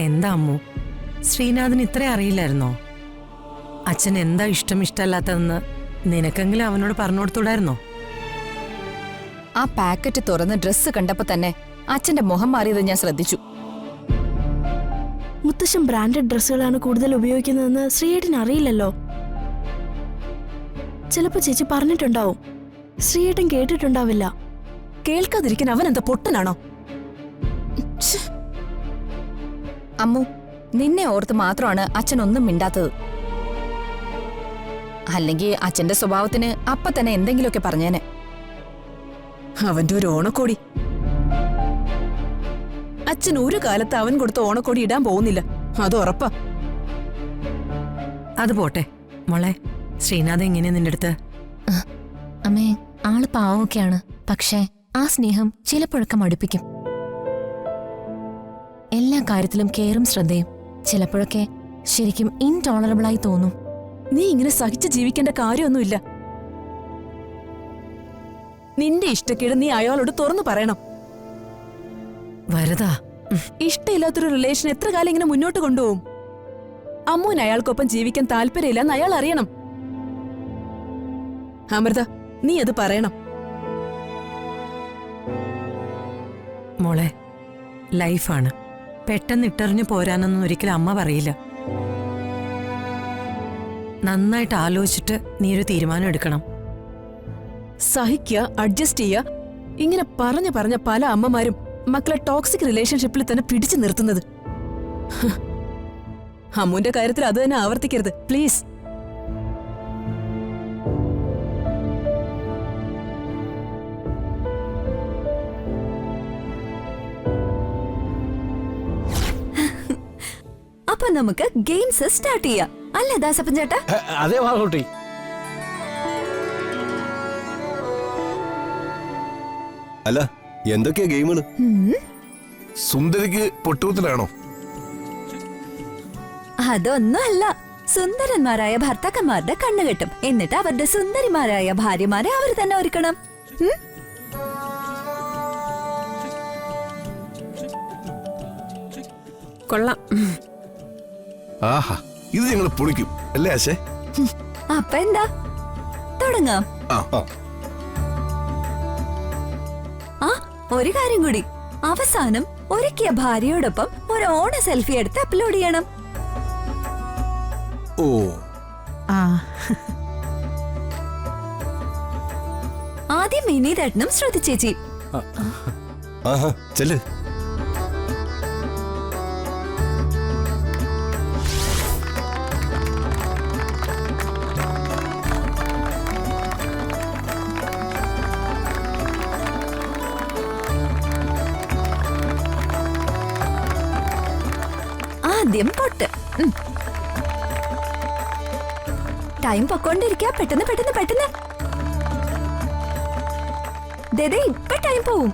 എന്താ അമ്മു, ശ്രീനാഥിന് ഇത്ര അറിയില്ലായിരുന്നോ? അച്ഛൻ എന്താ ഇഷ്ടമിഷ്ടമല്ലാത്തതെന്ന് നിനക്കെങ്കിലും അവനോട് പറഞ്ഞു കൊടുത്തൂടായിരുന്നോ? ആ പാക്കറ്റ് തുറന്ന് ഡ്രസ്സ് കണ്ടപ്പോ തന്നെ അച്ഛന്റെ മുഖം മാറിയത് ഞാൻ ശ്രദ്ധിച്ചു. മുത്തശ്ശൻ ബ്രാൻഡഡ് ഡ്രസ്സുകളാണ് കൂടുതൽ ഉപയോഗിക്കുന്നതെന്ന് ശ്രീയേട്ടന് അറിയില്ലല്ലോ. ചിലപ്പോ ചേച്ചി പറഞ്ഞിട്ടുണ്ടാവും, ശ്രീയേട്ടൻ കേട്ടിട്ടുണ്ടാവില്ല. കേൾക്കാതിരിക്കാൻ അവൻ എന്താ പൊട്ടനാണോ? അമ്മു, നിന്നെ ഓർത്ത് മാത്രമാണ് അച്ഛൻ ഒന്നും മിണ്ടാത്തത്. അല്ലെങ്കിൽ അച്ഛന്റെ സ്വഭാവത്തിന് അപ്പ തന്നെ എന്തെങ്കിലുമൊക്കെ പറഞ്ഞേനെ. അവന്റെ ഒരു ഓണക്കോടി. അച്ഛൻ ഒരു കാലത്ത് അവൻ കൊടുത്ത ഓണക്കോടി ഇടാൻ പോകുന്നില്ല, അത് ഉറപ്പാ. അത് പോട്ടെ മോളെ, ശ്രീനാഥ് എങ്ങനെയാ നിന്റെ അടുത്ത്? അമ്മേ, ആള് പാവമൊക്കെയാണ്. പക്ഷേ ആ സ്നേഹം ചിലപ്പോഴൊക്കെ മടുപ്പിക്കും. എല്ലാ കാര്യത്തിലും കെയറും ശ്രദ്ധയും ചിലപ്പോഴൊക്കെ ശരിക്കും ഇൻടോളറബിളായി തോന്നും. നീ ഇങ്ങനെ സഹിച്ച് ജീവിക്കേണ്ട കാര്യമൊന്നുമില്ല. നിന്റെ ഇഷ്ടക്കേട് നീ അയാളോട് തുറന്നു പറയണം. വരദാ, ഇഷ്ടമില്ലാത്തൊരു റിലേഷൻ എത്ര കാലം ഇങ്ങനെ മുന്നോട്ട് കൊണ്ടുപോകും? അമ്മുവിന് അയാൾക്കൊപ്പം ജീവിക്കാൻ താല്പര്യമില്ലെന്ന് അയാൾ അറിയണം. അമൃത, നീ അത് പറയണം. മോളെ, ലൈഫാണ്. പെട്ടെന്ന് ഇട്ടെറിഞ്ഞു പോരാനൊന്നും ഒരിക്കലും അമ്മ പറയില്ല. നന്നായിട്ട് ആലോചിച്ചിട്ട് നീ ഒരു തീരുമാനം എടുക്കണം. സഹിക്കുക, അഡ്ജസ്റ്റ് ചെയ്യുക, ഇങ്ങനെ പറഞ്ഞ പല അമ്മമാരും മക്കളെ ടോക്സിക് റിലേഷൻഷിപ്പിൽ തന്നെ പിടിച്ചു നിർത്തുന്നത്. അമ്മുവിന്റെ കാര്യത്തിൽ അത് തന്നെ ആവർത്തിക്കരുത് പ്ലീസ്. അപ്പൊ നമുക്ക് ഗെയിംസ് സ്റ്റാർട്ട് ചെയ്യാം അല്ലേ ദാസപ്പൻ ചേട്ടാ? അതെ വാളൂട്ടി. അല്ല, എന്തൊക്കെയാ ഗെയിമുകള്? സുന്ദരിക്ക് പൊട്ടുകുത്തലാണോ? അതൊന്നും അല്ല. സുന്ദരന്മാരായ ഭർത്താക്കന്മാരുടെ കണ്ണുകെട്ടും, എന്നിട്ട് അവരുടെ സുന്ദരിമാരായ ഭാര്യമാരെ അവർ തന്നെ ഒരുക്കണം. കൊള്ളാം. ആഹാ, ഇത് ഞങ്ങൾ പൊളിക്കും അല്ലേ ആശേ? അപ്പൊ എന്താ, തുടങ്ങാം. ആ, ഒരു കാര്യം കൂടി. അവസാനം ഒരുക്കിയ ഭാര്യയോടൊപ്പം ഒരു ഓണ സെൽഫി എടുത്ത് അപ്ലോഡ് ചെയ്യണം. ഓ, ആദ്യം വിനീതേട്ടനും ശ്രുതി ചേച്ചി. ആഹാ, ചെല്ല്. ആദ്യം പൊട്ട്. ടൈം പൊക്കോണ്ടിരിക്കാ. പെട്ടെന്ന് പെട്ടെന്ന് പെട്ടെന്ന്. ദേ ഇപ്പൊ ടൈം പോവും.